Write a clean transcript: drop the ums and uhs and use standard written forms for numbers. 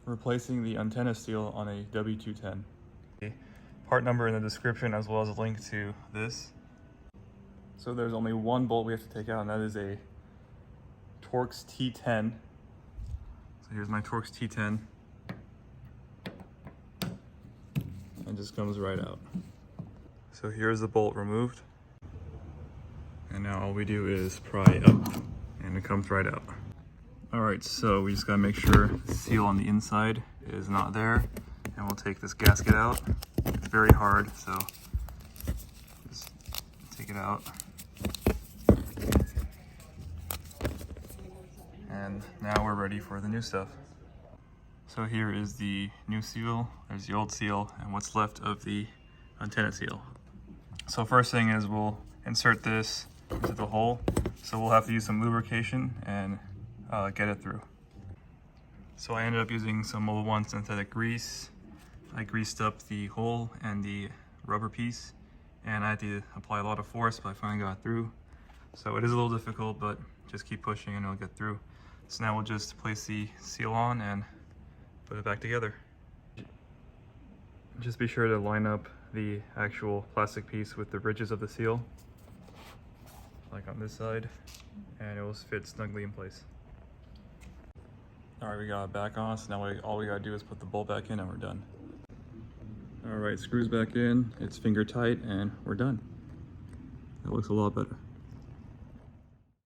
replacing the antenna seal on a W210. Part number in the description as well as a link to this. So there's only one bolt we have to take out, and that is a Torx T10. So here's my Torx T10. And just comes right out. So here's the bolt removed. And now all we do is pry up and it comes right out. All right, so we just gotta make sure the seal on the inside is not there, and we'll take this gasket out. It's very hard, so just take it out. And now we're ready for the new stuff. So here is the new seal, there's the old seal, and what's left of the antenna seal. So first thing is we'll insert this into the hole. So we'll have to use some lubrication and get it through. So I ended up using some Mobil 1 synthetic grease. I greased up the hole and the rubber piece, and I had to apply a lot of force, but I finally got through. So it is a little difficult, but just keep pushing and it'll get through. So now we'll just place the seal on and put it back together. Just be sure to line up the actual plastic piece with the ridges of the seal, like on this side, and it will fit snugly in place. All right, we got it back on, so now all we gotta do is put the bolt back in and we're done. All right, screws back in, it's finger tight, and we're done. That looks a lot better.